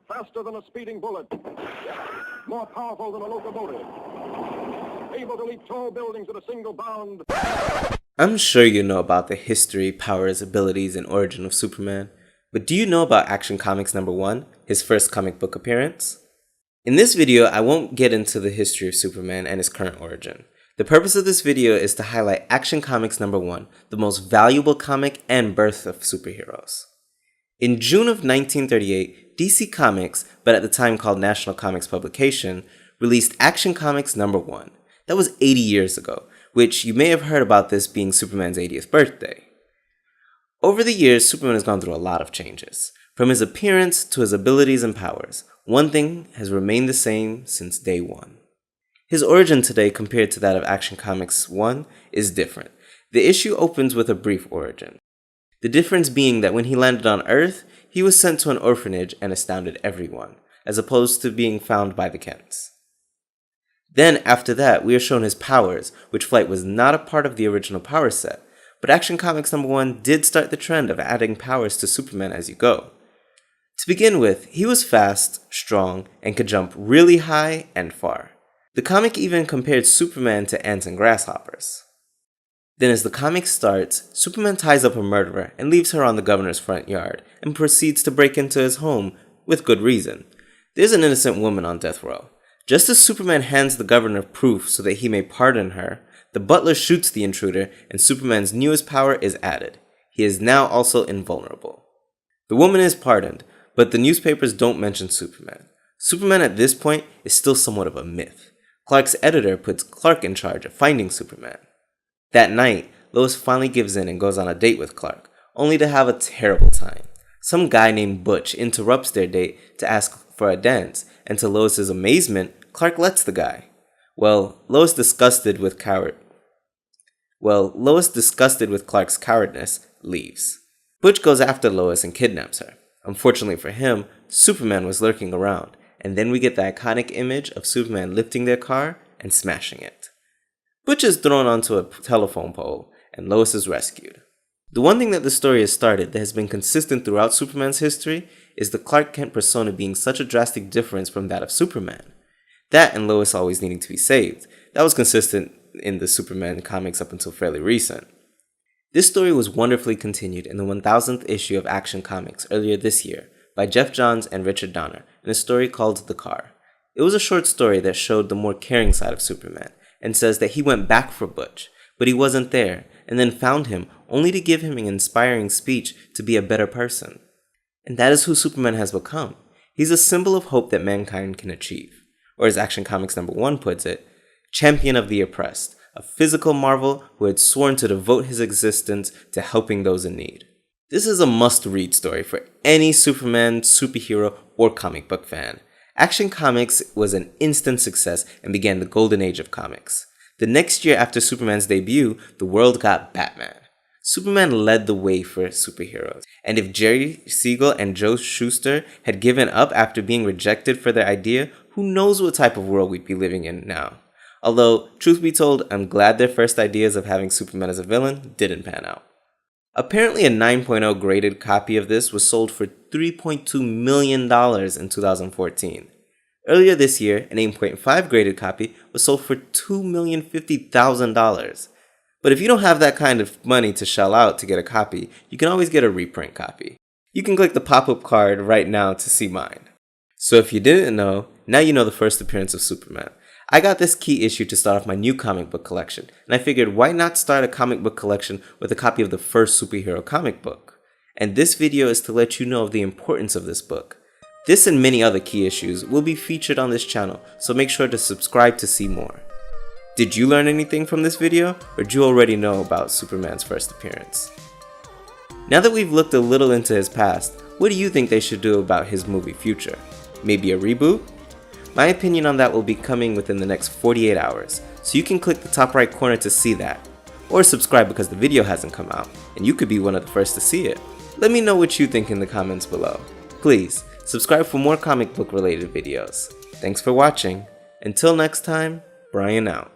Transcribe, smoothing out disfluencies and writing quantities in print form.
faster than a speeding bullet, more powerful than a locomotive, able to leap tall buildings at a single bound. I'm sure you know about the history, powers, abilities, and origin of Superman, but do you know about Action Comics #1, his first comic book appearance? In this video, I won't get into the history of Superman and his current origin. The purpose of this video is to highlight Action Comics #1, the most valuable comic and birth of superheroes. In June of 1938, DC Comics, but at the time called National Comics Publication, released Action Comics #1. That was 80 years ago, which you may have heard about this being Superman's 80th birthday. Over the years, Superman has gone through a lot of changes. From his appearance to his abilities and powers, one thing has remained the same since day one. His origin today compared to that of Action Comics 1 is different. The issue opens with a brief origin. The difference being that when he landed on Earth, he was sent to an orphanage and astounded everyone, as opposed to being found by the Kents. Then, after that, we are shown his powers, which Flight was not a part of the original power set, but Action Comics #1 did start the trend of adding powers to Superman as you go. To begin with, he was fast, strong, and could jump really high and far. The comic even compared Superman to ants and grasshoppers. Then as the comic starts, Superman ties up a murderer and leaves her on the governor's front yard and proceeds to break into his home with good reason. There's an innocent woman on death row. Just as Superman hands the governor proof so that he may pardon her, the butler shoots the intruder and Superman's newest power is added. He is now also invulnerable. The woman is pardoned, but the newspapers don't mention Superman. Superman at this point is still somewhat of a myth. Clark's editor puts Clark in charge of finding Superman. That night, Lois finally gives in and goes on a date with Clark, only to have a terrible time. Some guy named Butch interrupts their date to ask for a dance, and to Lois's amazement, Clark lets the guy. Lois, disgusted with Clark's cowardness, leaves. Butch goes after Lois and kidnaps her. Unfortunately for him, Superman was lurking around, and then we get the iconic image of Superman lifting their car and smashing it. Butch is thrown onto a telephone pole, and Lois is rescued. The one thing that the story has started that has been consistent throughout Superman's history is the Clark Kent persona being such a drastic difference from that of Superman. That and Lois always needing to be saved. That was consistent in the Superman comics up until fairly recent. This story was wonderfully continued in the 1000th issue of Action Comics earlier this year by Jeff Johns and Richard Donner in a story called The Car. It was a short story that showed the more caring side of Superman and says that he went back for Butch, but he wasn't there, and then found him only to give him an inspiring speech to be a better person. And that is who Superman has become. He's a symbol of hope that mankind can achieve. Or as Action Comics #1 puts it, champion of the oppressed, a physical marvel who had sworn to devote his existence to helping those in need. This is a must-read story for any Superman, superhero, or comic book fan. Action Comics was an instant success and began the golden age of comics. The next year after Superman's debut, the world got Batman. Superman led the way for superheroes, and if Siegel and Joe Shuster had given up after being rejected for their idea, who knows what type of world we'd be living in now. Although, truth be told, I'm glad their first ideas of having Superman as a villain didn't pan out. Apparently a 9.0 graded copy of this was sold for $3.2 million in 2014. Earlier this year, an 8.5 graded copy was sold for $2,050,000. But if you don't have that kind of money to shell out to get a copy, you can always get a reprint copy. You can click the pop-up card right now to see mine. So if you didn't know, now you know the first appearance of Superman. I got this key issue to start off my new comic book collection, and I figured why not start a comic book collection with a copy of the first superhero comic book? And this video is to let you know of the importance of this book. This and many other key issues will be featured on this channel, so make sure to subscribe to see more. Did you learn anything from this video, or do you already know about Superman's first appearance? Now that we've looked a little into his past, what do you think they should do about his movie future? Maybe a reboot? My opinion on that will be coming within the next 48 hours, so you can click the top right corner to see that. Or subscribe because the video hasn't come out, and you could be one of the first to see it. Let me know what you think in the comments below. Please, subscribe for more comic book related videos. Thanks for watching. Until next time, Brian out.